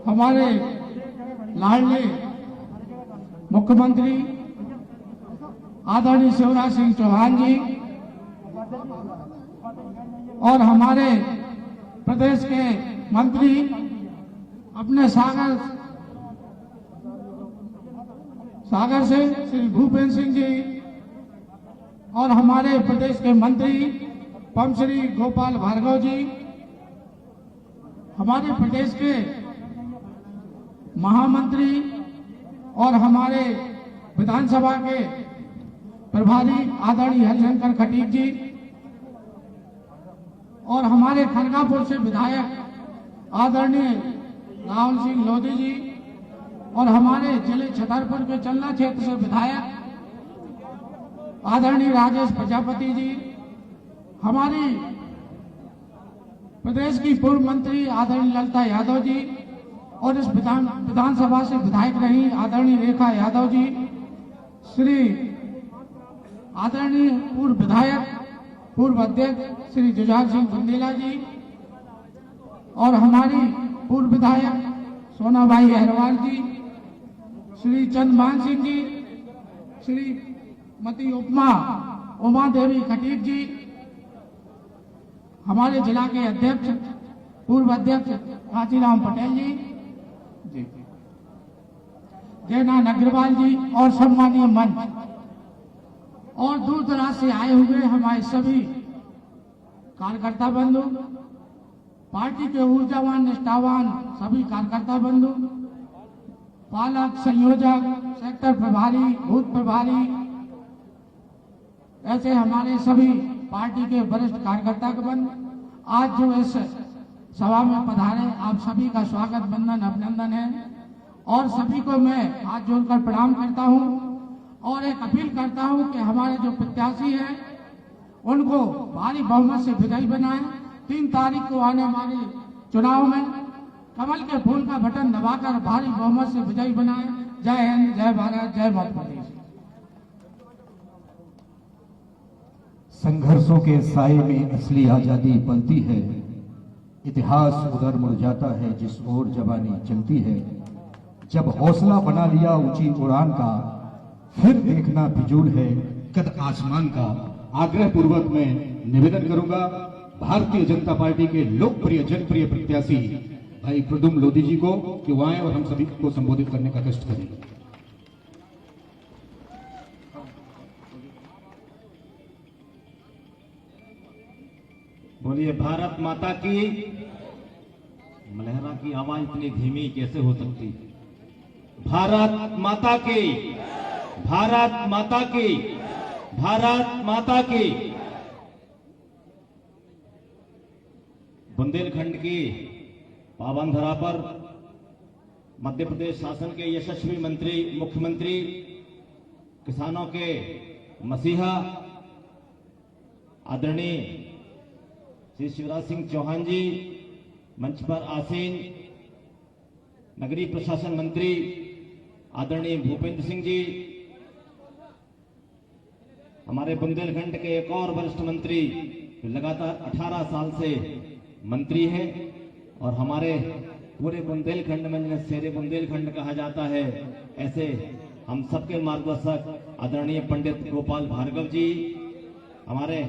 हमारे लाडले मुख्यमंत्री आदरणीय शिवराज सिंह चौहान जी और हमारे प्रदेश के मंत्री अपने सागर से श्री भूपेंद्र सिंह जी और हमारे प्रदेश के मंत्री पम श्री गोपाल भार्गव जी, हमारे प्रदेश के महामंत्री और हमारे विधानसभा के प्रभारी आदरणीय हरिशंकर खटीक जी और हमारे खनगापुर से विधायक आदरणीय राहुल सिंह लोधी जी और हमारे जिले छतरपुर के चलना क्षेत्र से विधायक आदरणीय राजेश प्रजापति जी, हमारी प्रदेश की पूर्व मंत्री आदरणीय ललिता यादव जी और इस विधानसभा से विधायक रही आदरणीय रेखा यादव जी, श्री आदरणीय पूर्व विधायक पूर्व अध्यक्ष श्री जुझार सिंह बुंदेला जी और हमारी पूर्व विधायक सोनाबाई अहरवाल जी, श्री चंद्रभान सिंह जी, श्रीमती उमा देवी खटीक जी, हमारे जिला के अध्यक्ष पूर्व अध्यक्ष कांचीराम पटेल जी, जयनाथ अग्रवाल जी और सम्मानीय मंच और दूर दराज से आए हुए हमारे सभी कार्यकर्ता बंधु, पार्टी के ऊर्जावान निष्ठावान सभी कार्यकर्ता बंधु, पालक, संयोजक, सेक्टर प्रभारी, बूथ प्रभारी, ऐसे हमारे सभी पार्टी के वरिष्ठ कार्यकर्ता के बंधु, आज जो इस सभा में पधारे आप सभी का स्वागत वंदन अभिनंदन है और सभी को मैं हाथ जोड़कर प्रणाम करता हूं और एक अपील करता हूं कि हमारे जो प्रत्याशी हैं उनको भारी बहुमत से विजयी बनाएं। 3 तारीख को आने वाले चुनाव में कमल के फूल का बटन दबाकर भारी बहुमत से विजयी बनाएं। जय हिंद, जय भारत, जय मध्य प्रदेश। संघर्षों के साए में असली आजादी पलती है, इतिहास उधर मुड़ जाता है जिस ओर जवानी चलती है। जब हौसला बना लिया ऊंची उड़ान का, फिर देखना फिजूल है कद आसमान का। आग्रह पूर्वक मैं निवेदन करूंगा भारतीय जनता पार्टी के लोकप्रिय जनप्रिय प्रत्याशी भाई प्रद्युम्न लोधी जी को कि वो आए और हम सभी को संबोधित करने का कष्ट करें। बोलिए भारत माता की। मलहरा की आवाज इतनी धीमी कैसे हो सकती? भारत माता की, भारत माता की, भारत माता की। बुंदेलखंड की पावन धरा पर मध्य प्रदेश शासन के यशस्वी मंत्री, मुख्यमंत्री, किसानों के मसीहा आदरणीय श्री शिवराज सिंह चौहान जी, मंच पर आसीन नगरीय प्रशासन मंत्री आदरणीय भूपेंद्र सिंह जी, हमारे बुंदेलखंड के एक और वरिष्ठ मंत्री लगातार 18 साल से मंत्री हैं और हमारे पूरे बुंदेलखंड में जिन्हें शेरे बुंदेलखंड कहा जाता है, ऐसे हम सबके मार्गदर्शक आदरणीय पंडित गोपाल भार्गव जी, हमारे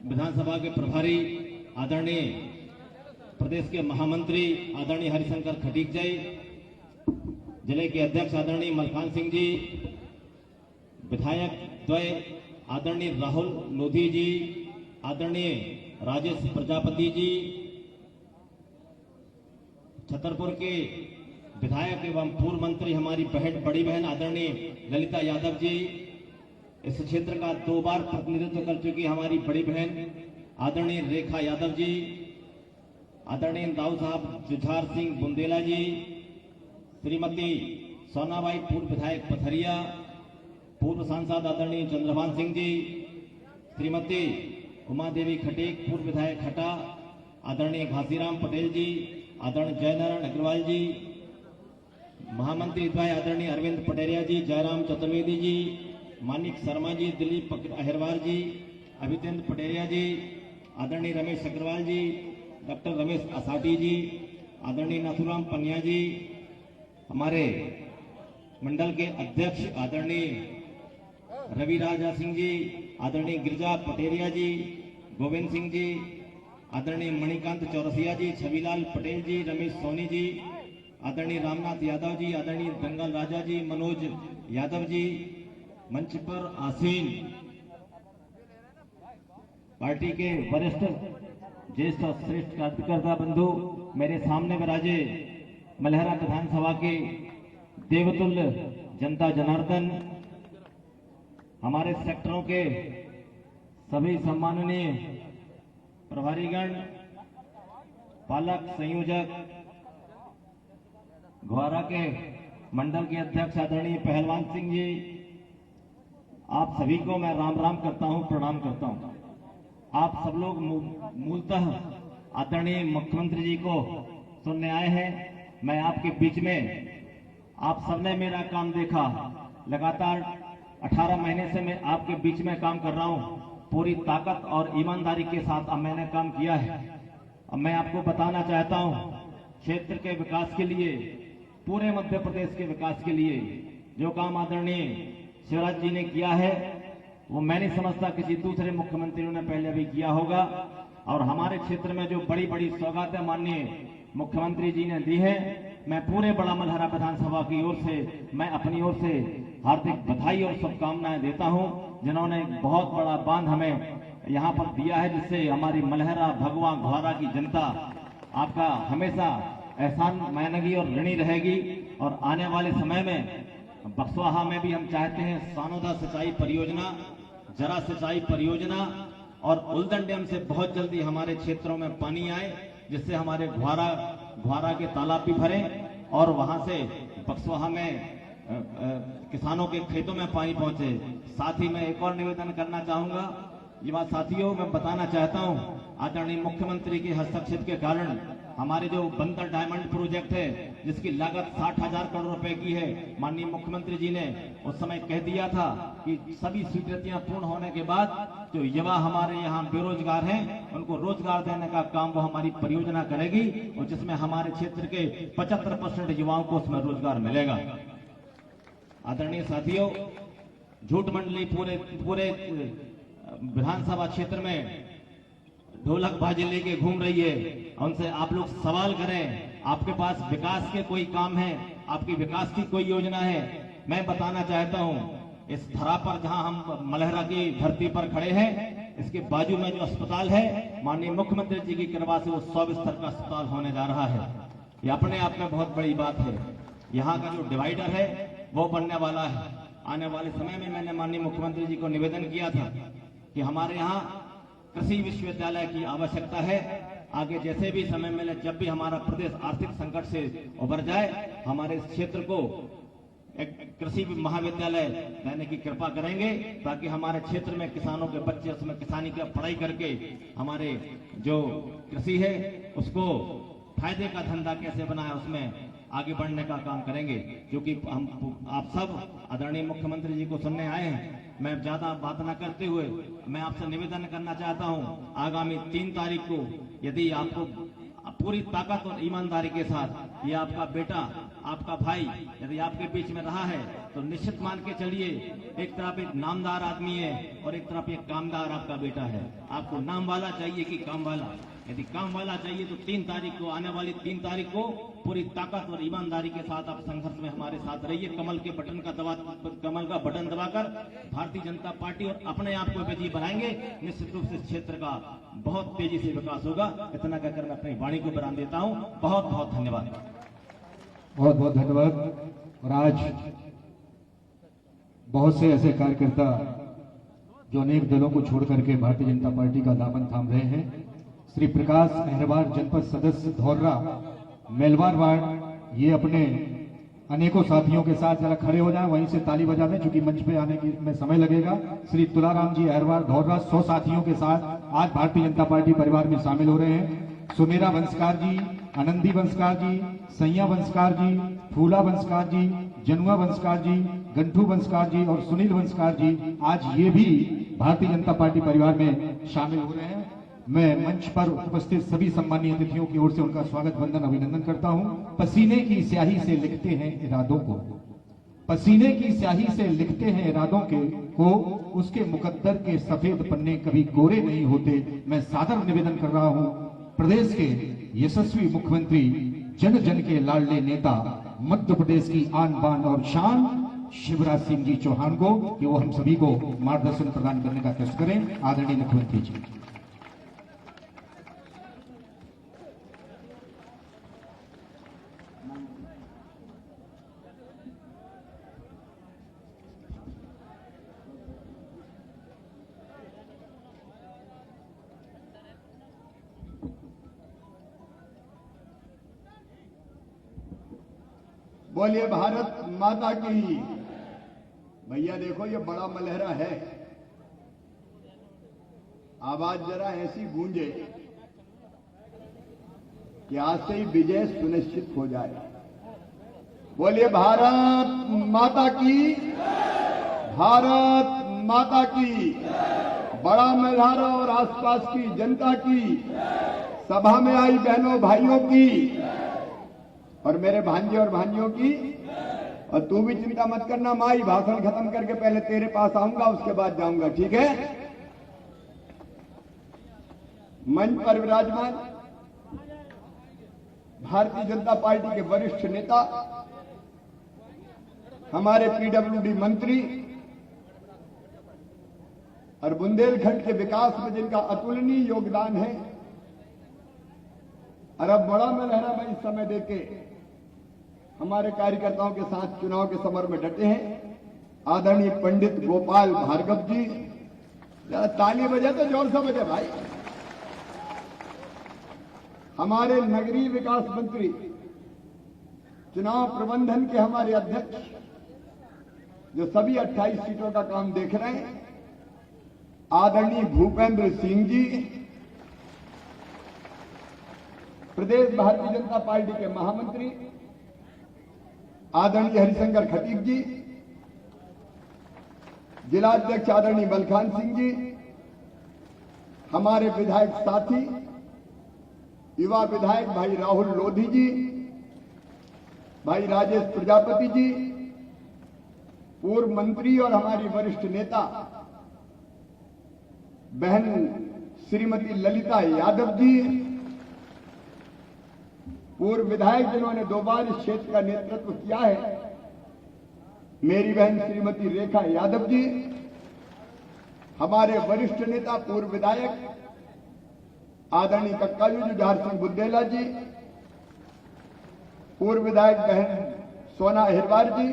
विधानसभा के प्रभारी आदरणीय प्रदेश के महामंत्री आदरणीय हरिशंकर खटीक जी, जिले के अध्यक्ष आदरणीय मलखान सिंह जी, विधायक द्वय आदरणीय राहुल लोधी जी, आदरणीय राजेश प्रजापति जी, छतरपुर के विधायक एवं पूर्व मंत्री हमारी बड़ी बहन आदरणीय ललिता यादव जी, इस क्षेत्र का 2 बार प्रतिनिधित्व कर चुकी हमारी बड़ी बहन आदरणीय रेखा यादव जी, आदरणीय दाऊ साहब जुझार सिंह बुंदेला जी, श्रीमती सोनाबाई पूर्व विधायक पथरिया, पूर्व सांसद आदरणीय चंद्रभान सिंह जी, श्रीमती उमा देवी खटीक पूर्व विधायक खटा, आदरणीय घासीराम पटेल जी, आदरणीय जयनारायण अग्रवाल जी, महामंत्री द्वय आदरणीय अरविंद पटेरिया जी, जयराम चतुर्वेदी जी, मानिक शर्मा जी, दिलीप अहिरवार जी, अभिचंद पटेरिया जी, आदरणीय रमेश अग्रवाल जी, डॉक्टर रमेश असाटी जी, आदरणीय नाथुराम पनिया जी, हमारे मंडल के अध्यक्ष आदरणीय रवि राजा सिंह जी, आदरणीय गिरिजा पटेरिया जी, गोविंद सिंह जी, आदरणीय मणिकांत चौरसिया जी, छविलाल पटेल जी, रमेश सोनी जी, आदरणीय रामनाथ यादव जी, आदरणीय दंगल राजा जी, मनोज यादव जी, मंच पर आसीन पार्टी के वरिष्ठ ज्येष्ठ और श्रेष्ठ कार्यकर्ता बंधु, मेरे सामने विराजे मलहरा विधानसभा के देवतुल्य जनता जनार्दन, हमारे सेक्टरों के सभी सम्माननीय प्रभारीगण, पालक, संयोजक, घोरा के मंडल के अध्यक्ष आदरणीय पहलवान सिंह जी, आप सभी को मैं राम राम करता हूं, प्रणाम करता हूं। आप सब लोग मूलतः आदरणीय मुख्यमंत्री जी को सुनने आए हैं। मैं आपके बीच में, आप सबने मेरा काम देखा, लगातार 18 महीने से मैं आपके बीच में काम कर रहा हूं। पूरी ताकत और ईमानदारी के साथ अब मैंने काम किया है। अब मैं आपको बताना चाहता हूं, क्षेत्र के विकास के लिए, पूरे मध्य प्रदेश के विकास के लिए जो काम आदरणीय शिवराज जी ने किया है, वो मैं नहीं समझता किसी दूसरे मुख्यमंत्रियों ने पहले भी किया होगा। और हमारे क्षेत्र में जो बड़ी बड़ी सौगातें माननीय मुख्यमंत्री जी ने दी है, मैं पूरे बड़ा मलहरा विधानसभा की ओर से, मैं अपनी ओर से हार्दिक बधाई और शुभकामनाएं देता हूं, जिन्होंने बहुत बड़ा बांध हमें यहां पर दिया है, जिससे हमारी मलहरा, भगवा, घोरा की जनता आपका हमेशा एहसान मानेगी और ऋणी रहेगी। और आने वाले समय में बक्सवाहा में भी हम चाहते हैं सानोदा सिंचाई परियोजना, जरा सिंचाई परियोजना और उल्दन डैम से बहुत जल्दी हमारे क्षेत्रों में पानी आए, जिससे हमारे घोरा के तालाब भी भरे और वहां से बक्सवाहा में किसानों के खेतों में पानी पहुंचे। साथ ही मैं एक और निवेदन करना चाहूंगा, ये बात साथियों मैं बताना चाहता हूं, आदरणीय मुख्यमंत्री के हस्तक्षेप के कारण हमारे जो बंदर डायमंड प्रोजेक्ट है, जिसकी लागत 60,000 करोड़ रुपए की है, माननीय मुख्यमंत्री जी ने उस समय कह दिया था कि सभी स्वीकृतियां पूर्ण होने के बाद जो युवा हमारे यहाँ बेरोजगार हैं, उनको रोजगार देने का काम वो हमारी परियोजना करेगी, और जिसमें हमारे क्षेत्र के 75% युवाओं को उसमें रोजगार मिलेगा। आदरणीय साथियों, झूठ मंडली पूरे विधानसभा क्षेत्र में ढोलक बाजे लेके घूम रही है। उनसे आप लोग सवाल करें, आपके पास विकास के कोई काम है, आपकी विकास की कोई योजना है? मैं बताना चाहता हूं, इस धरा पर जहां हम मलहरा की धरती पर खड़े हैं, इसके बाजू में जो अस्पताल है, माननीय मुख्यमंत्री जी की कृपा से वो 100 बिस्तर का अस्पताल होने जा रहा है। ये अपने आप में बहुत बड़ी बात है। यहाँ का जो डिवाइडर है वो बनने वाला है। आने वाले समय में मैंने माननीय मुख्यमंत्री जी को निवेदन किया था कि हमारे यहाँ कृषि विश्वविद्यालय की आवश्यकता है। आगे जैसे भी समय मिले, जब भी हमारा प्रदेश आर्थिक संकट से उबर जाए, हमारे इस क्षेत्र को एक कृषि महाविद्यालय देने की कृपा करेंगे, ताकि हमारे क्षेत्र में किसानों के बच्चे उसमें किसानी की पढ़ाई करके हमारे जो कृषि है उसको फायदे का धंधा कैसे बनाए, उसमें आगे बढ़ने का काम करेंगे। क्योंकि हम आप सब आदरणीय मुख्यमंत्री जी को सुनने आए हैं। मैं ज्यादा बात न करते हुए मैं आपसे निवेदन करना चाहता हूं, आगामी 3 तारीख को यदि आपको पूरी ताकत और ईमानदारी के साथ ये आपका बेटा, आपका भाई यदि आपके बीच में रहा है, तो निश्चित मान के चलिए, एक तरफ एक नामदार आदमी है और एक तरफ एक कामदार आपका बेटा है। आपको नाम वाला चाहिए कि काम वाला? यदि काम वाला चाहिए तो 3 तारीख को, आने वाली 3 तारीख को पूरी ताकत और ईमानदारी के साथ आप संघर्ष में हमारे साथ रहिए। कमल का बटन दबाकर भारतीय जनता पार्टी और अपने आप को विजयी बनाएंगे। निश्चित रूप से इस क्षेत्र का बहुत तेजी से विकास होगा। इतना कहकर मैं अपनी वाणी को विराम देता हूं। बहुत बहुत धन्यवाद। बहुत बहुत धन्यवाद। और आज बहुत से ऐसे कार्यकर्ता जो अनेक दलों को छोड़ करके भारतीय जनता पार्टी का दामन थाम रहे हैं। श्री प्रकाश अहरवार जनपद सदस्य धौर्रा मेलवार वार्ड, ये अपने अनेकों साथियों के साथ जरा खड़े हो जाएं, वहीं से ताली बजा दें, चूंकि मंच पे आने में समय लगेगा। श्री तुलाराम जी अहरवार धौर्रा 100 साथियों के साथ आज भारतीय जनता पार्टी परिवार में शामिल हो रहे हैं। सुमेरा वंशकार जी, आनंदी वंशकार जी, सैया वंशकार जी, फूला वंशकार जी, जनुआ वंशकार जी, गंठू वंशकार जी और सुनील वंशकार जी आज ये भी भारतीय जनता पार्टी परिवार में शामिल हो रहे हैं। मैं मंच पर उपस्थित सभी सम्मानीय अतिथियों की ओर से उनका स्वागत वंदन अभिनंदन करता हूं। पसीने की स्याही से लिखते हैं इरादों को, पसीने की स्याही से लिखते हैं इरादों को, उसके मुकद्दर के सफेद पन्ने कभी कोरे नहीं होते। मैं सादर निवेदन कर रहा हूं प्रदेश के यशस्वी मुख्यमंत्री, जन जन के लाडले नेता, मध्य प्रदेश की आन बान और शान शिवराज सिंह जी चौहान को कि वो हम सभी को मार्गदर्शन प्रदान करने का कष्ट करें। आदरणीय मुख्यमंत्री जी। बोलिए भारत माता की। भैया देखो ये बड़ा मलहरा है, आवाज जरा ऐसी गूंजे कि आज से ही विजय सुनिश्चित हो जाए। बोलिए भारत माता की, भारत माता की। बड़ा मलहरा और आसपास की जनता की, सभा में आई बहनों भाइयों की और मेरे भांजे और भांजियों की। और तू भी चिंता मत करना माई, भाषण खत्म करके पहले तेरे पास आऊंगा, उसके बाद जाऊंगा, ठीक है। मंच पर विराजमान भारतीय जनता पार्टी के वरिष्ठ नेता, हमारे पीडब्ल्यूडी मंत्री और बुंदेलखंड के विकास में जिनका अतुलनीय योगदान है, और अब बड़ा मलहरा में इस समय देके हमारे कार्यकर्ताओं के साथ चुनाव के समर में डटे हैं, आदरणीय पंडित गोपाल भार्गव जी। जरा ताली बजे तो जोर से बजे भाई। हमारे नगरीय विकास मंत्री, चुनाव प्रबंधन के हमारे अध्यक्ष, जो सभी 28 सीटों का काम देख रहे हैं, आदरणीय भूपेंद्र सिंह जी। प्रदेश भारतीय जनता पार्टी के महामंत्री आदरणीय हरिशंकर खटीक जी, जिलाध्यक्ष आदरणीय बलखान सिंह जी, हमारे विधायक साथी युवा विधायक भाई राहुल लोधी जी, भाई राजेश प्रजापति जी, पूर्व मंत्री और हमारी वरिष्ठ नेता बहन श्रीमती ललिता यादव जी, पूर्व विधायक जिन्होंने 2 बार इस क्षेत्र का नेतृत्व किया है, मेरी बहन श्रीमती रेखा यादव जी, हमारे वरिष्ठ नेता पूर्व विधायक आदरणीय कक्काजू जुझार सिंह बुंदेला जी, पूर्व विधायक बहन सोना अहिरवार जी,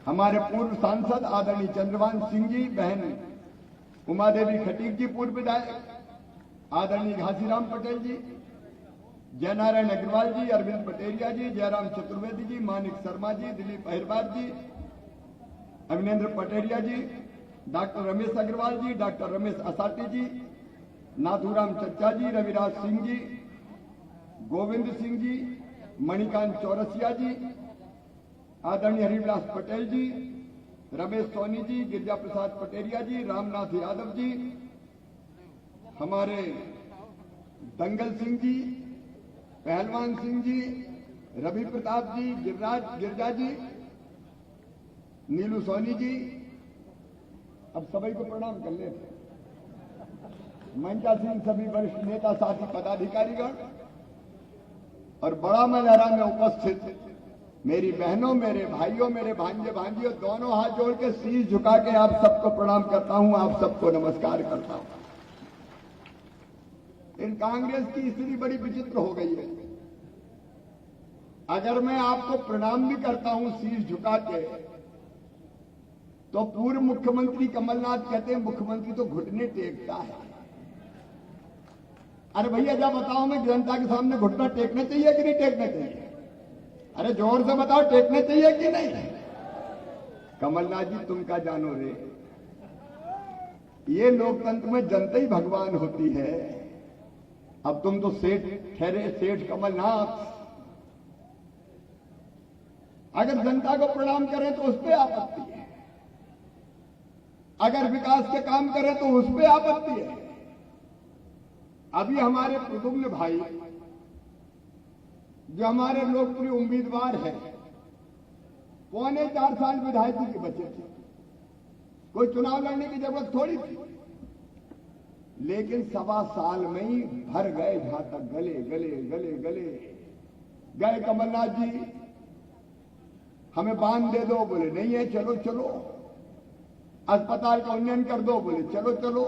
हमारे पूर्व सांसद आदरणीय चंद्रभान सिंह जी, बहन उमा देवी खटीक जी, पूर्व विधायक आदरणीय घासीराम पटेल जी, जयनारायण अग्रवाल जी, अरविंद पटेरिया जी, जयराम चतुर्वेदी जी, मानिक शर्मा जी, दिलीप अहिरवार जी, अविनेंद्र पटेरिया जी, डॉक्टर रमेश अग्रवाल जी, डॉक्टर रमेश असाटी जी, नाथूराम चच्चा जी, रविराज सिंह जी, गोविंद सिंह जी, मणिकांत चौरसिया जी, आदरणीय हरिविलास पटेल जी, रमेश सोनी जी, गिरिजा प्रसाद पटेरिया जी, रामनाथ यादव जी, हमारे दंगल सिंह जी, पहलवान सिंह जी, रवि प्रताप जी, गिरजा जी, नीलू सोनी जी। अब सभी को प्रणाम कर ले। मंचा सिंह, सभी वरिष्ठ नेता, साथी पदाधिकारीगण और बड़ा मलहरा में उपस्थित मेरी बहनों, मेरे भाइयों, मेरे भांजे भांजियों, दोनों हाथ जोड़ के शीश झुका के आप सबको प्रणाम करता हूं, आप सबको नमस्कार करता हूं। इन कांग्रेस की स्थिति बड़ी विचित्र हो गई है। अगर मैं आपको प्रणाम भी करता हूं शीश झुका के, तो पूर्व मुख्यमंत्री कमलनाथ कहते हैं मुख्यमंत्री तो घुटने टेकता है। अरे भैया जब बताओ, मैं जनता के सामने घुटना टेकना चाहिए कि नहीं टेकना चाहिए? अरे जोर से बताओ, टेकना चाहिए कि नहीं? कमलनाथ जी तुम क्या जानो रे, ये लोकतंत्र में जनता ही भगवान होती है। अब तुम तो सेठ ठहरे, सेठ कमलनाथ। अगर जनता को प्रणाम करें तो उस पर आपत्ति है, अगर विकास के काम करे तो उस पर आपत्ति है। अभी हमारे प्रद्युम्न भाई जो हमारे लोकप्रिय उम्मीदवार हैं, 3.25 साल विधायकी के बचे थे, कोई चुनाव लड़ने की जरूरत थोड़ी थी, लेकिन 1.25 साल में ही भर गए। जहां तक गले गले गले गले गए कमलनाथ जी, हमें बांध दे दो, बोले नहीं है, चलो चलो। अस्पताल का उन्नयन कर दो, बोले चलो चलो।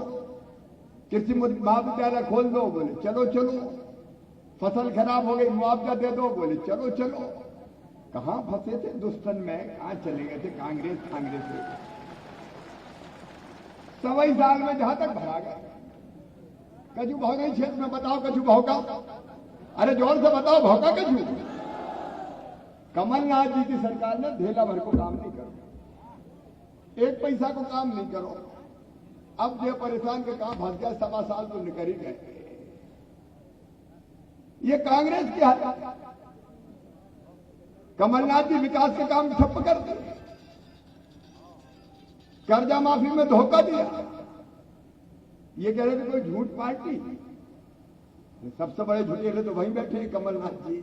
कृषि महाविद्यालय खोल दो, बोले चलो चलो। फसल खराब हो गई, मुआवजा दे दो, बोले चलो चलो। कहां फंसे थे दुष्टन में, कहां चले गए थे कांग्रेस से। 1.25 साल में जहां तक भरा गया। कछु भौगा क्षेत्र में बताओ, कछु भौका, अरे जोर से बताओ, भौका कछु। कमलनाथ जी की सरकार ने ढेला भर को काम नहीं करो, 1 पैसा को काम नहीं करो। अब जो परेशान के काम फंस गया, 1.25 साल तो निकल ही गए। ये कांग्रेस की हालत। कमलनाथ जी विकास के काम ठप्प कर दिए, कर्जा माफी में धोखा दिया। ये कह रहे थे कोई झूठ पार्टी, सबसे बड़े झूठे तो वहीं बैठे हैं कमलनाथ जी।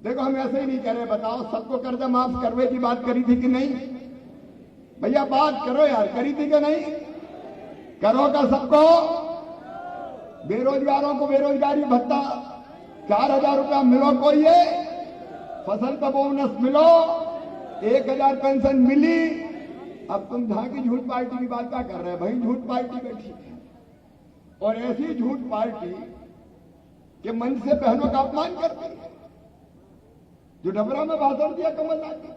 देखो हम ऐसे ही नहीं कह रहे, बताओ सबको कर्जा माफ करने की बात करी थी कि नहीं? भैया बात करो यार, करी थी कि नहीं? करो का सबको? बेरोजगारों को बेरोजगारी भत्ता 4,000 रुपया मिलो, कोई ये फसल का बोनस मिलो, 1,000 पेंशन मिली। अब तुम जहां की झूठ पार्टी की बात क्या कर रहे हैं? भाई झूठ पार्टी बैठी है, और ऐसी झूठ पार्टी के मंच से बहनों का अपमान करती है। जो डबरा में भाषण दिया कमलनाथ जी,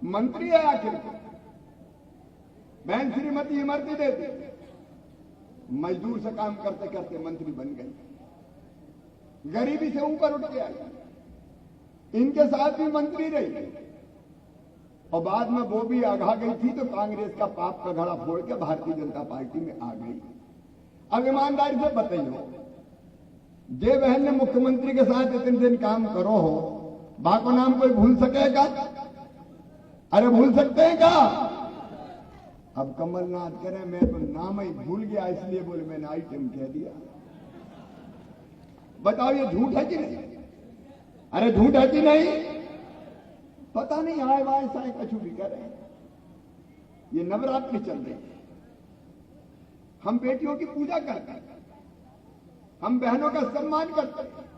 मंत्री है आखिर को, बहन श्रीमती इमरती देती, मजदूर से काम करते करते मंत्री बन गई, गरीबी से ऊपर उठ के आई, इनके साथ भी मंत्री रही, और बाद में वो भी आगा गई थी तो कांग्रेस का पाप का घड़ा फोड़ के भारतीय जनता पार्टी में आ गई। अब ईमानदारी से बताइए, जे बहन ने मुख्यमंत्री के साथ इतने दिन काम करो हो, बाको नाम कोई भूल सकेगा? अरे भूल सकते हैं क्या? अब कमलनाथ कह रहे मैं तो नाम ही भूल गया, इसलिए बोले मैंने आइटम कह दिया। बताओ ये झूठ है कि नहीं? अरे झूठ है कि नहीं? पता नहीं आए वाय साए कछु भी करे। ये नवरात्रि चल रही है, हम बेटियों की पूजा करते हैं, हम बहनों का सम्मान करते हैं,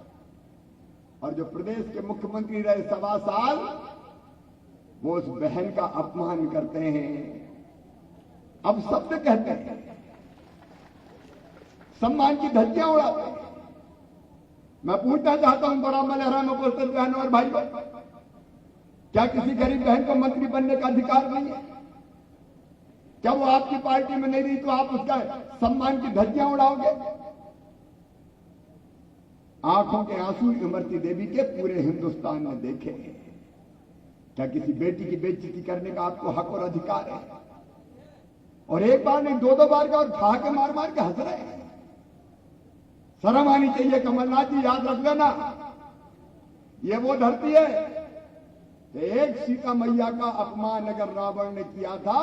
और जो प्रदेश के मुख्यमंत्री रहे 1.25 साल, वो उस बहन का अपमान करते हैं। अब शब्द कहते हैं, सम्मान की धज्जियां उड़ाते हैं। मैं पूछना चाहता हूं बराबर लहरा में बोलते बहनों और भाइयों, क्या किसी गरीब बहन को मंत्री बनने का अधिकार नहीं है? क्या वो आपकी पार्टी में नहीं रही तो आप उसका सम्मान की धज्जियां उड़ाओगे? आंखों के आंसू इमरती देवी के पूरे हिंदुस्तान ने देखे हैं। क्या किसी बेटी की बेइज्जती करने का आपको हक और अधिकार है? और एक बार नहीं 2-2 बार का, और खा के मार मार के हंस रहे हैं। शर्म आनी चाहिए कमलनाथ जी, याद रख लेना, ये वो धरती है कि एक सीता मैया का अपमान अगर रावण ने किया था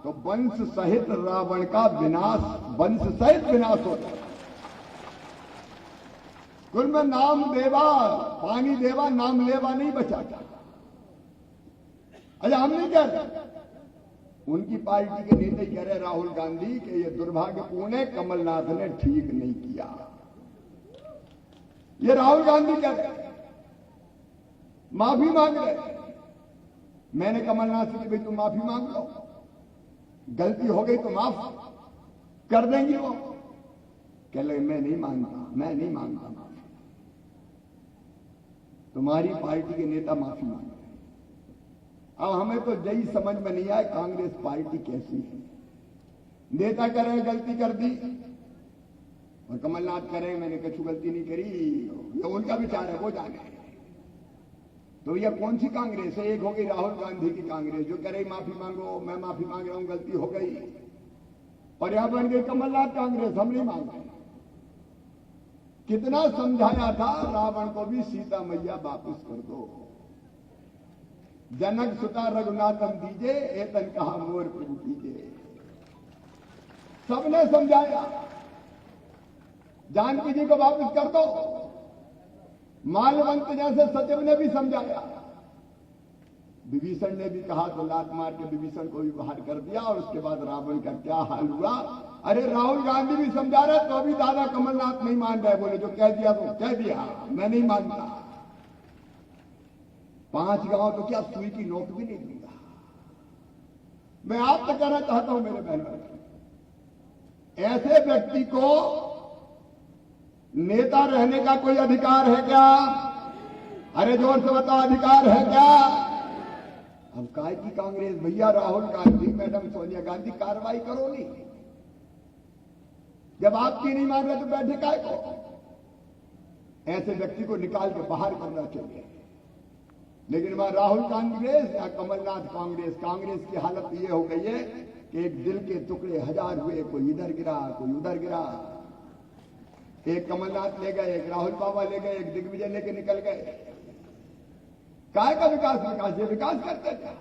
तो वंश सहित रावण का विनाश, वंश सहित विनाश होता। कुल में नाम देवा पानी देवा, नाम लेवा नहीं बचाता। अच्छा हम नहीं कह रहे, उनकी पार्टी के नेता कह रहे राहुल गांधी के ये दुर्भाग्यपूर्ण है, कमलनाथ ने ठीक नहीं किया। ये राहुल गांधी कह रहे, माफी मांग रहे। मैंने कमलनाथ से कि भाई तुम माफी मांग लो, गलती हो गई तो माफ कर देंगे। वो कह लगे मैं नहीं मांगता, मैं नहीं मांगता माफी। तुम्हारी पार्टी के नेता माफी मांग रहे। अब हमें तो यही समझ में नहीं आया कांग्रेस पार्टी कैसी है। नेता कह रहे गलती कर दी, और कमलनाथ कह रहे मैंने कुछ गलती नहीं करी, ये उनका विचार है, वो जाने। तो यह कौन सी कांग्रेस है? एक हो गई राहुल गांधी की कांग्रेस जो कह रही माफी मांगो, मैं माफी मांग रहा हूं, गलती हो गई, और यहां बन गई कमलनाथ कांग्रेस, हम नहीं मांगते। कितना समझाया था रावण को भी, सीता मैया वापस कर दो। जनक सुता रघुनाथम दीजे एतन कहा मोर प्रभु कीजे। सबने समझाया, जानकी जी को वापस कर दो। मालवंत जैसे सचिव ने भी समझाया, विभीषण ने भी कहा तो लात मार के विभीषण को भी बाहर कर दिया। और उसके बाद रावण का क्या हाल हुआ। अरे राहुल गांधी भी समझा रहे तो अभी दादा कमलनाथ नहीं मान रहे, बोले जो कह दिया तो कह दिया, मैं नहीं मानता। 5 गांव तो क्या सुई की नोक भी नहीं दूंगा। मैं आप तो कहना चाहता हूं मेरे बहनों, ऐसे व्यक्ति को नेता रहने का कोई अधिकार है क्या? अरे जोर से बताओ, अधिकार है क्या? अब काय की कांग्रेस, भैया राहुल गांधी, मैडम सोनिया गांधी, कार्रवाई करो नहीं। जब आपकी नहीं मान रहे तो बैठे काय को? ऐसे व्यक्ति को निकाल के बाहर करना चाहिए। लेकिन वहां राहुल कांग्रेस या कमलनाथ कांग्रेस, कांग्रेस की हालत ये हो गई है कि एक दिल के टुकड़े 1000 हुए, कोई इधर गिरा कोई उधर गिरा। एक कमलनाथ ले गए, एक राहुल बाबा ले गए, एक दिग्विजय लेके निकल गए। काय का विकास? विकास ये विकास करते क्या?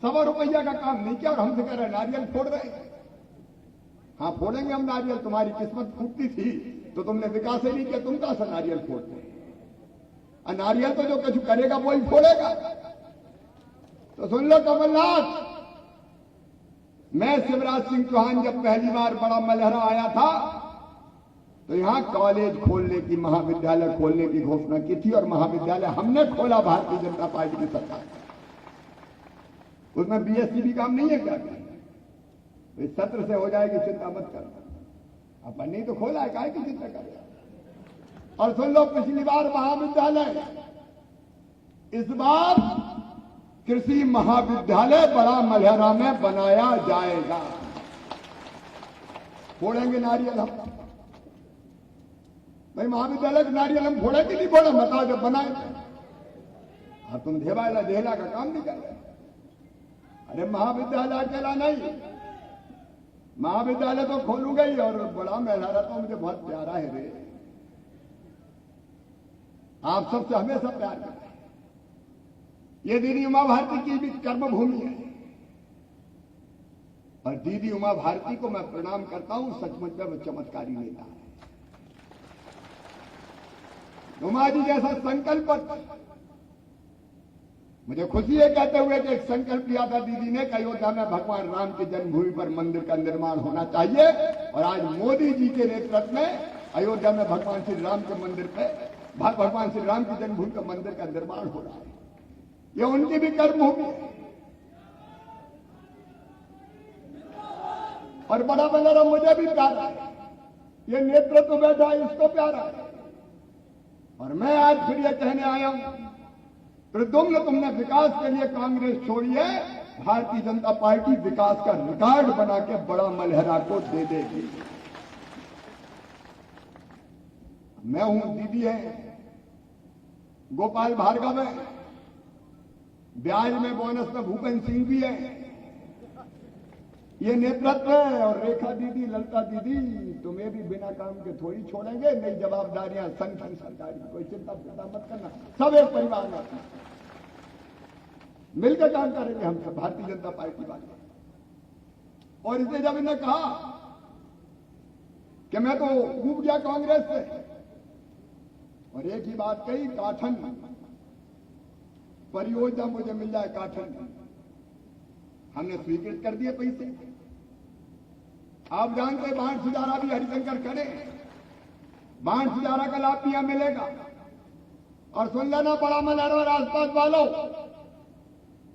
100 रुपया का काम नहीं किया और हमसे कह रहे नारियल फोड़ रहे। हाँ फोड़ेंगे हम नारियल, तुम्हारी किस्मत फूटती थी तो तुमने विकास ही नहीं किया, तुम कहां से नारियल फोड़ते? नारियल तो जो कुछ करेगा वही फोड़ेगा। तो सुन लो कमलनाथ, मैं शिवराज सिंह चौहान जब पहली बार बड़ा मलहरा आया था तो यहां कॉलेज खोलने की, महाविद्यालय खोलने की घोषणा की थी और महाविद्यालय हमने खोला, भारतीय जनता पार्टी की सरकार। उसमें बीएससी भी काम नहीं है क्या? इस सत्र से हो जाएगी, चिंता मत करना। अपन नहीं तो खोला है, काहे की चिंता करेगा? और सुन लो, पिछली बार महाविद्यालय, इस बार कृषि महाविद्यालय बड़ा मलहरा में बनाया जाएगा। फोड़ेंगे नारियल हम भाई, महाविद्यालय के नारियल हम फोड़े कि नहीं फोड़े? बताओ जब बनाए। हाँ तुम धेवाला देहला का काम नहीं कर रहे। अरे महाविद्यालय अकेला नहीं, महाविद्यालय तो खोलूंगा ही। और बड़ा मलहरा तो मुझे बहुत प्यारा है रे, आप सबसे हमेशा प्यार करते हैं। ये दीदी उमा भारती की भी कर्मभूमि है और दीदी उमा भारती को मैं प्रणाम करता हूं। सचमुच में वो चमत्कारी नेता है। उमा जी जैसा संकल्प, मुझे खुशी है कहते हुए कि एक संकल्प लिया था दीदी ने कि अयोध्या में भगवान राम की जन्मभूमि पर मंदिर का निर्माण होना चाहिए। और आज मोदी जी के नेतृत्व में अयोध्या में भगवान श्री राम के मंदिर पे, भगवान श्री राम की जन्मभूमि का मंदिर का निर्माण हो रहा है। ये उनकी भी कर्मभूमि है। और बड़ा मलहरा मुझे भी प्यारा है, ये नेतृत्व बैठा है इसको प्यारा है। और मैं आज फिर ये कहने आया हूं, प्रद्युम्न तुमने विकास के लिए कांग्रेस छोड़ी है, भारतीय जनता पार्टी विकास का रिकॉर्ड बना के बड़ा मलहरा को दे देगी। मैं हूं, दीदी है, गोपाल भार्गव है, ब्याज में बोनस में भूपेंद्र सिंह भी है, ये नेतृत्व है। और रेखा दीदी, ललिता दीदी, तुम्हें भी बिना काम के थोड़ी छोड़ेंगे। नई जवाबदारियां संगठन सरकारी, कोई चिंता मत करना, सब एक परिवार में मिलकर काम करेंगे हम सब, भारतीय जनता पार्टी वाले। और इसलिए जब इन्होंने कहा कि मैं तो ऊब गया कांग्रेस से, और एक ही बात कही, काठन परियोजना मुझे मिल जाए, काठन हमने स्वीकृत कर दिए पैसे। आप जानते हैं बाढ़ सुधारा भी हरिशंकर करे, बाढ़ सुधारा का लाभ यहां मिलेगा। और सुन लेना बड़ा मलहरा और आसपास वालों,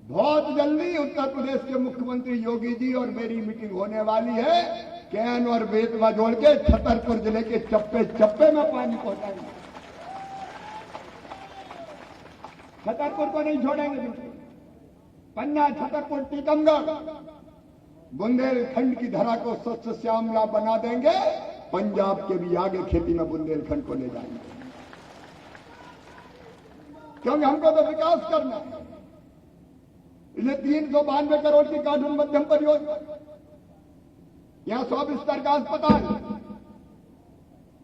बहुत जल्दी उत्तर प्रदेश के मुख्यमंत्री योगी जी और मेरी मीटिंग होने वाली है। कैन और बेतवा जोड़ के छतरपुर जिले के चप्पे चप्पे में पानी पहुंचाएंगे। छतरपुर को नहीं छोड़ेंगे, पन्ना, छतरपुर, टीकमगढ़, बुंदेलखंड की धरा को स्वच्छ श्यामला बना देंगे। पंजाब के भी आगे खेती में बुंदेलखंड को ले जाएंगे, क्योंकि हमको तो विकास करना है। इसलिए 392 करोड़ की काठन मध्यम परियोजना, यहां 100 बिस्तर का अस्पताल,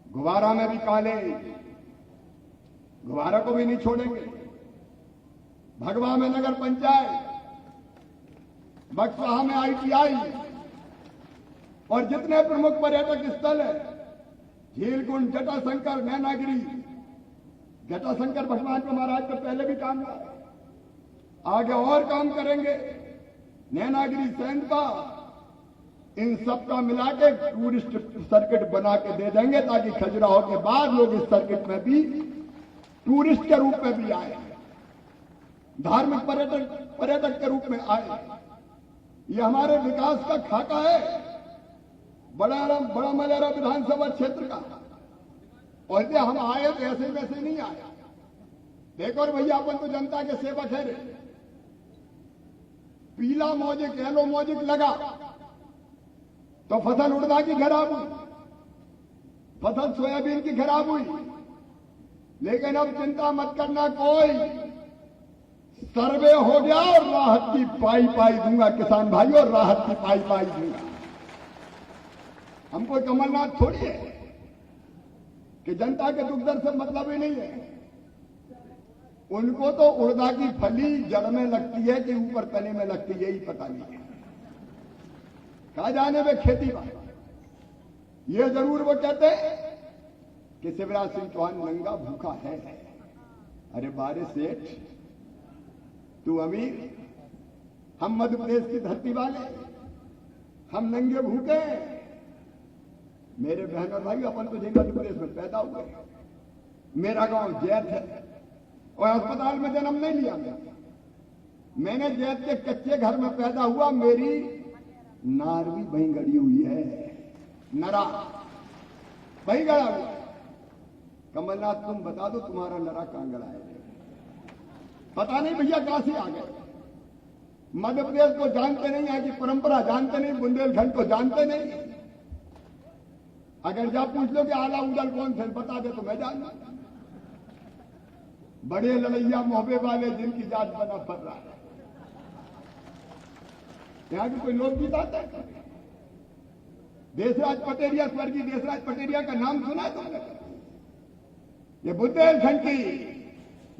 गुवारा में भी कॉलेज, गुवारा को भी नहीं छोड़ेंगे। भगवा में नगर पंचायत, बक्सहा में ITI और जितने प्रमुख पर्यटक स्थल है, झीलकुंड, जटाशंकर, नैनागिरी। जटाशंकर भगवान के महाराज पे पहले भी काम हुआ, आगे और काम करेंगे। नैनागिरी, सैंता, इन सब का मिला के टूरिस्ट सर्किट बना के दे देंगे, ताकि खजुराहो के बाद लोग इस सर्किट में भी टूरिस्ट के रूप में भी आए, धार्मिक पर्यटक के रूप में आए। ये हमारे विकास का खाका है, बड़ा मलेरा विधानसभा क्षेत्र का। और ये हम आए तो ऐसे वैसे नहीं आए। देखो और भैया, अपन तो जनता के सेवक है रे। पीला मौजिक, येलो मौजिक लगा तो फसल उड़दा की खराब हुई, फसल सोयाबीन की खराब हुई। लेकिन अब चिंता मत करना, कोई सर्वे हो गया और राहत की पाई दूंगा किसान भाइयों, राहत की पाई दूंगा। हमको कमलनाथ थोड़ी है कि जनता के दुख दर्द से मतलब ही नहीं है। उनको तो उड़दा की फली जड़ में लगती है कि ऊपर तने में लगती है, यही पता नहीं है। कहा जाने में खेती बात। ये जरूर वो कहते हैं कि शिवराज सिंह चौहान नंगा भूखा है। अरे बारे सेठ, तू अमीर, हम मध्य प्रदेश की धरती वाले, हम नंगे भूखे। मेरे बहन और भाई, अपन तो मध्य प्रदेश में पैदा हुए। मेरा गांव जैत है और अस्पताल में जन्म नहीं लिया मैंने जैत के कच्चे घर में पैदा हुआ। मेरी नार भी वहीं गड़ी हुई है, नरा वहीं गड़ा हुआ। कमलनाथ, तुम बता दो तुम्हारा नरा कहां गड़ा है? पता नहीं भैया, कहां से आ गए। मध्य प्रदेश को जानते नहीं, यहाँ की परंपरा जानते नहीं, बुंदेलखंड को जानते नहीं। अगर जब पूछ लो कि आला उदल कौन थे, बता दे तो मैं जान लूं। बड़े लड़ैया मोहबे वाले, जिनकी जात बना फर रहा है। यहाँ के कोई लोकगीत आता है? देशराज पटेरिया, स्वर्गीय देशराज पटेरिया का नाम सुना है तुमने? ये बुंदेलखंड की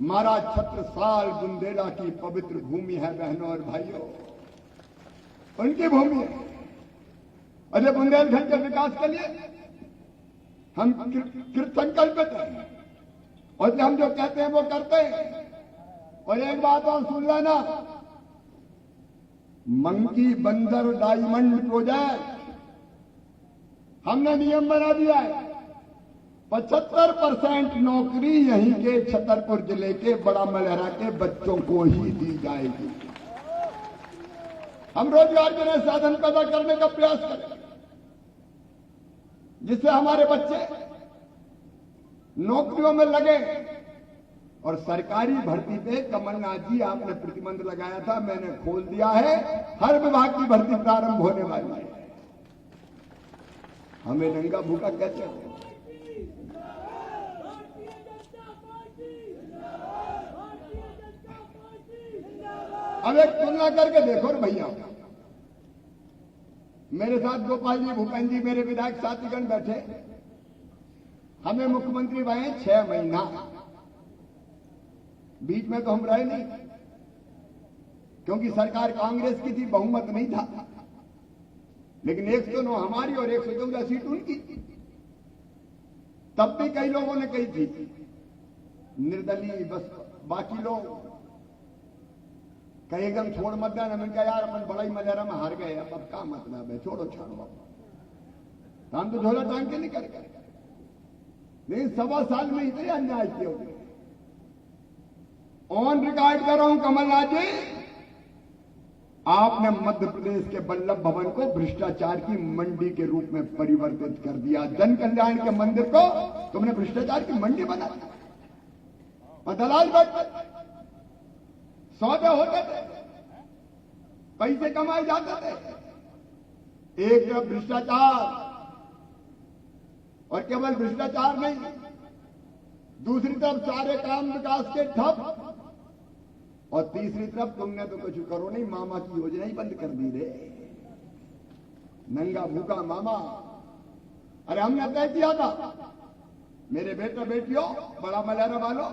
महाराज छत्रसाल बुंदेला की पवित्र भूमि है बहनों और भाइयों, उनकी भूमि है। अरे बुंदेलखंड के विकास के लिए हम कृतसंकल्पित हैं और हम जो कहते हैं वो करते हैं। और एक बात और सुन लेना, मंकी बंदर डायमंड प्रोजेक्ट हमने नियम बना दिया है। 75% नौकरी यहीं के छतरपुर जिले के बड़ा मलहरा के बच्चों को ही दी जाएगी। हम रोजगार के नए साधन पैदा करने का प्रयास करें, जिससे हमारे बच्चे नौकरियों में लगे। और सरकारी भर्ती पे कमलनाथ जी, आपने प्रतिबंध लगाया था, मैंने खोल दिया है। हर विभाग की भर्ती प्रारंभ होने वाली है। हमें नंगा भूखा कहते हैं। अब एक तुलना करके देखो भैया, मेरे साथ गोपाल जी, भूपेंद्र जी, मेरे विधायक साथीगण बैठे। हमें मुख्यमंत्री बनाए 6 महीना, बीच में तो हम रहे नहीं, क्योंकि सरकार कांग्रेस की थी, बहुमत नहीं था। लेकिन 109 हमारी और 114 सीट उनकी। तब भी कई लोगों ने कही थी निर्दलीय, बस बाकी लोग कहीं एकदम छोड़ मत देना। मैंने कहा यार, अपन बड़ा ही मलेरा में हार गए, अब क्या मतलब है, छोड़ो छाड़ो, हम तो झोला टांग के नहीं कर। लेकिन 1.25 साल में इतने अन्याय किए होते। ऑन रिकॉर्ड कर रहा हूं कमलनाथ जी, आपने मध्य प्रदेश के वल्लभ भवन को भ्रष्टाचार की मंडी के रूप में परिवर्तित कर दिया। जन कल्याण के मंदिर को तुमने भ्रष्टाचार की मंडी बना दिया। और दलाल बैठते, सौदे होते थे, पैसे कमाए जाते थे। एक तरफ भ्रष्टाचार, और केवल भ्रष्टाचार नहीं, दूसरी तरफ सारे काम विकास के ठप, और तीसरी तरफ तुमने तो कुछ करो नहीं, मामा की योजना ही बंद कर दी रे। नंगा भूखा मामा। अरे हमने तय किया था, मेरे बेटा बेटियों, बड़ा मलेरा वालों,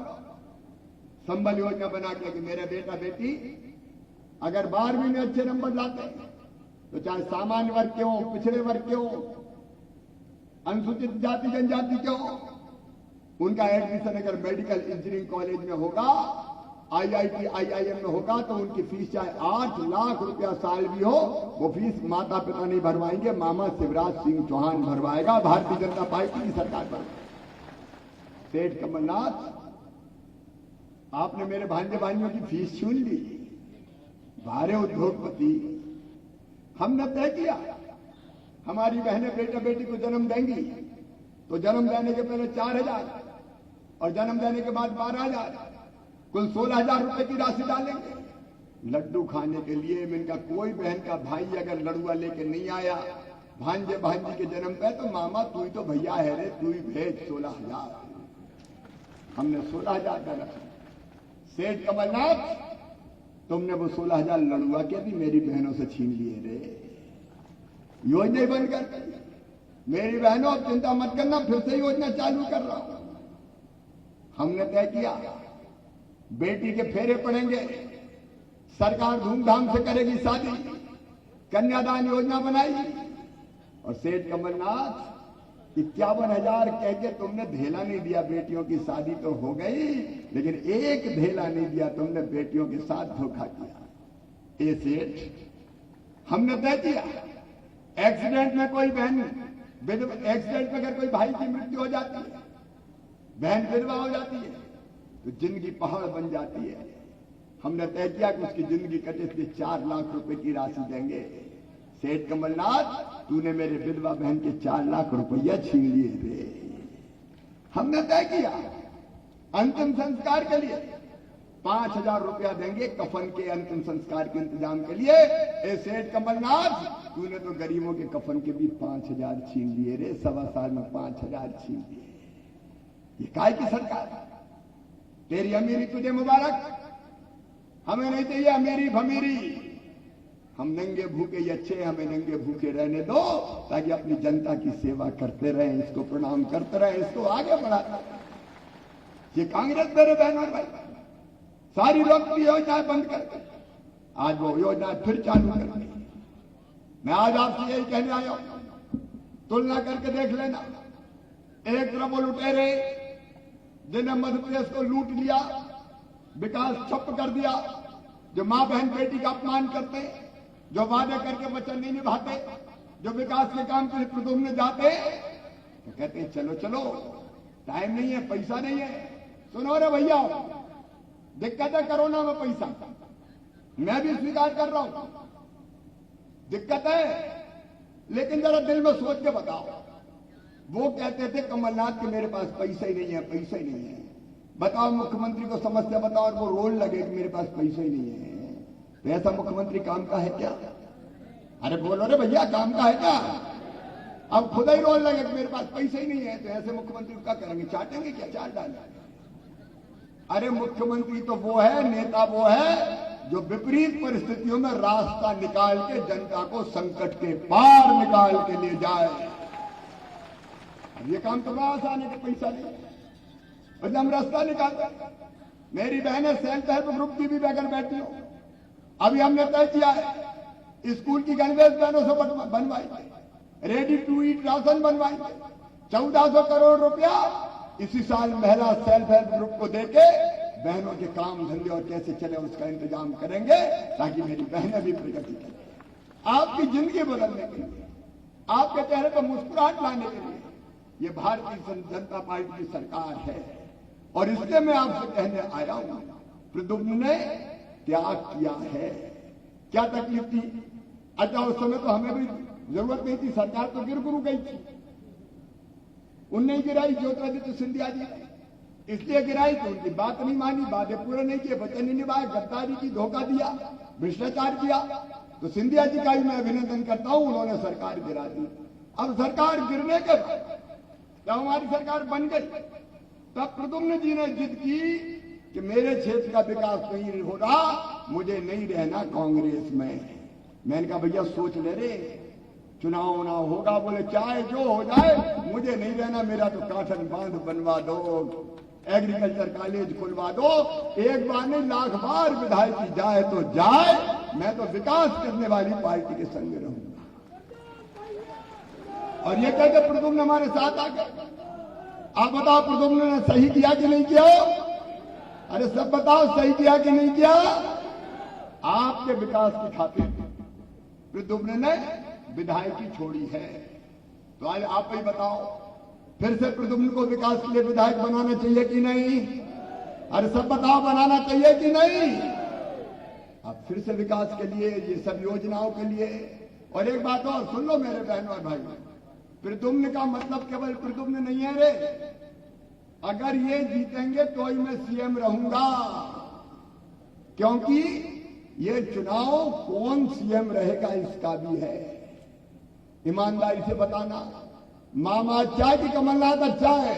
संबल योजना बना के कि मेरे बेटा बेटी अगर 12वीं में अच्छे नंबर लाते हैं तो चाहे सामान्य वर्ग के हो, पिछड़े वर्ग के हो, अनुसूचित जाति जनजाति के हो, उनका एडमिशन अगर मेडिकल इंजीनियरिंग कॉलेज में होगा, IIT IIM में होगा तो उनकी फीस चाहे 8 लाख रुपया साल भी हो, वो फीस माता पिता नहीं भरवाएंगे, मामा शिवराज सिंह चौहान भरवाएगा, भारतीय जनता पार्टी की सरकार पर। सेठ कमलनाथ, आपने मेरे भांजे भाइयों की फीस छीन ली। बारे उद्योगपति, हमने तय किया हमारी बहनें बेटा बेटी को जन्म देंगी तो जन्म देने के पहले 4,000 और जन्म देने के बाद 12,000, कुल 16,000 रुपए की राशि डालेंगे लड्डू खाने के लिए। इनका कोई बहन का भाई अगर लड़ुआ लेके नहीं आया भांजे भांजी के जन्म पे तो मामा तू ही तो भैया है रे, तू ही भेज 16,000। हमने 16,000 डाला। सेठ कमलनाथ, तुमने वो 16,000 लड़ुआ के भी मेरी बहनों से छीन लिए रे। योजना बंद कर दी। मेरी बहनों अब चिंता मत करना, फिर से योजना चालू कर रहा हूं। हमने तय किया बेटी के फेरे पड़ेंगे, सरकार धूमधाम से करेगी शादी, कन्यादान योजना बनाई। और सेठ कमलनाथ, 51,000 कह के तुमने धेला नहीं दिया, बेटियों की शादी तो हो गई लेकिन एक धेला नहीं दिया तुमने, बेटियों के साथ धोखा किया। ए सेठ, हमने तय किया एक्सीडेंट में कोई बहन एक्सीडेंट में अगर कोई भाई की मृत्यु हो जाती है, बहन विधवा हो जाती है तो जिंदगी पहाड़ बन जाती है। हमने तय किया कि उसकी जिंदगी कटे इसलिए 4 लाख रुपए की राशि देंगे। सेठ कमलनाथ, तूने मेरे विधवा बहन के 4 लाख रुपया छीन लिए रे। हमने तय किया अंतिम संस्कार के लिए 5,000 रुपया देंगे, कफन के अंतिम संस्कार के इंतजाम के लिए। ए सेठ कमलनाथ, तूने तो गरीबों के कफन के भी 5,000 छीन लिए रे, 1.25 साल में 5,000 छीन लिए। ये काय की सरकार? तेरी अमीरी तुझे मुबारक, हमें नहीं चाहिए अमीरी भमीरी। हम नंगे भूखे ही अच्छे, हमें नंगे भूखे रहने दो ताकि अपनी जनता की सेवा करते रहें, इसको प्रणाम करते रहें, इसको आगे बढ़ाते रहें। ये कांग्रेस मेरे बहन और भाई सारी लोकप्रिय योजनाएं बंद करके आज वो योजना फिर चालू कर दी। मैं आज आपसे यही कहने आया हूं, तुलना करके देख लेना। एक तरफ वो लुटेरे जिन्हें मध्य प्रदेश को लूट लिया, विकास ठप कर दिया, जो मां बहन बेटी का अपमान करते, जो वादे करके वचन नहीं निभाते, जो विकास के काम के लिए प्रदुम्न जाते तो कहते हैं चलो चलो टाइम नहीं है, पैसा नहीं है। सुनो रे भैया, दिक्कत है कोरोना में पैसा, मैं भी स्वीकार कर रहा हूं दिक्कत है, लेकिन जरा दिल में सोच के बताओ। वो कहते थे कमलनाथ के मेरे पास पैसा ही नहीं है, पैसा ही नहीं है। बताओ मुख्यमंत्री को समस्या बताओ और वो रोल लगे कि मेरे पास पैसा ही नहीं है। तो ऐसा मुख्यमंत्री काम का है क्या? अरे बोलो रे भैया, काम का है क्या? अब खुद ही रोल लगे कि मेरे पास पैसा ही नहीं है, तो ऐसे मुख्यमंत्री क्या करेंगे? चाटेंगे क्या? चाट डालेंगे। अरे मुख्यमंत्री तो वो है, नेता वो है जो विपरीत परिस्थितियों में रास्ता निकाल के जनता को संकट के पार निकाल के ले जाए। अब ये काम तो बड़ा आसान है कि पैसा नहीं, और हम रास्ता निकालते। मेरी बहनें सेल्फ हेल्प ग्रुप की भी बगैर बैठी हो, अभी हमने तय किया है स्कूल की गणवेश बहनों से बनवाई, रेडी टू ईट राशन बनवाई। 1400 करोड़ रुपया इसी साल महिला सेल्फ हेल्प ग्रुप को देके बहनों के काम धंधे और कैसे चले उसका इंतजाम करेंगे ताकि मेरी बहनें भी प्रगति करें। आपकी जिंदगी बदलने के लिए, आपके चेहरे पर मुस्कुराहट लाने के लिए ये भारतीय जनता पार्टी की सरकार है। और इसलिए मैं आपसे कहने आया हूं, प्रद्युम्न ने त्याग किया है। क्या तकलीफ थी? अच्छा, उस समय तो हमें भी जरूरत नहीं थी, सरकार तो गिर गुरु गई थी। उनने गिराई ज्योतिरादित्य सिंधिया जी, इसलिए गिराई कि उनकी बात नहीं मानी, वादे पूरे नहीं किए, वचन नहीं निभाए, गद्दारी की, धोखा दिया, भ्रष्टाचार किया। तो सिंधिया जी का ही मैं अभिनंदन करता हूं, उन्होंने सरकार गिरा दी। अब सरकार गिरने के बाद जब हमारी सरकार बन गई तब प्रद्युम्न जी ने जिद की कि मेरे क्षेत्र का विकास नहीं हो रहा, मुझे नहीं रहना कांग्रेस में। मैंने कहा भैया सोच ले रे, चुनाव ना होगा, बोले चाहे जो हो जाए मुझे नहीं रहना, मेरा तो काठन बांध बनवा दो। एग्रीकल्चर कॉलेज खुलवा दो। एक बार नहीं, लाख बार विधायक की जाए तो जाए, मैं तो विकास करने वाली पार्टी के संग रहूंगा। और ये कहते प्रद्युम्न हमारे साथ आ गए। आप बताओ प्रद्युम्न ने सही किया कि नहीं किया? अरे सब बताओ, सही किया कि नहीं किया? आपके विकास की खातिर प्रद्युम्न ने विधायकी छोड़ी है। तो आज आप ही बताओ, फिर से प्रद्युम्न को विकास के लिए विधायक बनाना चाहिए कि नहीं? अरे सब बताओ, बनाना चाहिए कि नहीं? अब फिर से विकास के लिए, ये सब योजनाओं के लिए। और एक बात और सुन लो मेरे बहनों और भाई, प्रद्युम्न का मतलब केवल प्रद्युम्न नहीं है रे। अगर ये जीतेंगे तो ही मैं सीएम रहूंगा, क्योंकि ये चुनाव कौन सीएम रहेगा इसका भी है। ईमानदारी से बताना, मामा अच्छा है कि कमलनाथ अच्छा है?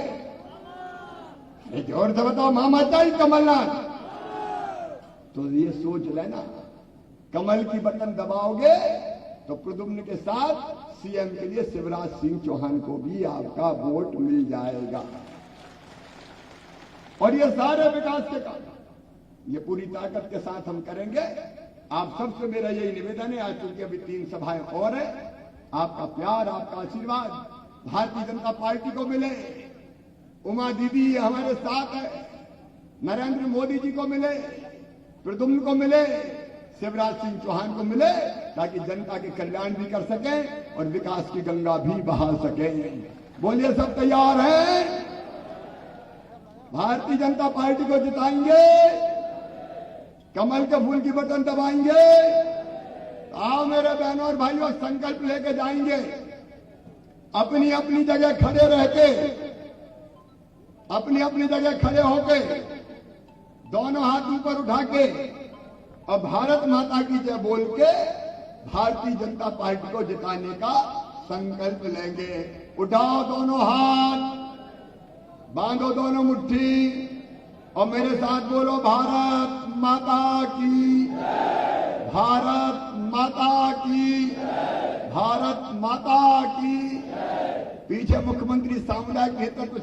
जोर से बताओ, मामा अच्छा है कि कमलनाथ? तो ये सोच लेना, कमल की बटन दबाओगे तो प्रद्युम्न के साथ सीएम के लिए शिवराज सिंह चौहान को भी आपका वोट मिल जाएगा। और ये सारे विकास के काम ये पूरी ताकत के साथ हम करेंगे। आप सबसे मेरा यही निवेदन है, आज चूंकि अभी 3 सभाएं और है, आपका प्यार, आपका आशीर्वाद भारतीय जनता पार्टी को मिले, उमा दीदी हमारे साथ है, नरेंद्र मोदी जी को मिले, प्रद्युम्न को मिले, शिवराज सिंह चौहान को मिले, ताकि जनता के कल्याण भी कर सकें और विकास की गंगा भी बहा सकें। बोलिए सब तैयार हैं? भारतीय जनता पार्टी को जिताएंगे, कमल के फूल की बटन दबाएंगे। आओ मेरे बहनों और भाइयों, संकल्प लेके जाएंगे। अपनी अपनी जगह खड़े रह के, अपनी अपनी जगह खड़े होके, दोनों हाथ ऊपर उठा के और भारत माता की जय बोल के भारतीय जनता पार्टी को जिताने का संकल्प लेंगे। उठाओ दोनों हाथ, बांधो दोनों मुट्ठी और मेरे साथ बोलो, भारत माता की, भारत माता की, भारत माता की। पीछे मुख्यमंत्री सामुदायिक नेतृत्व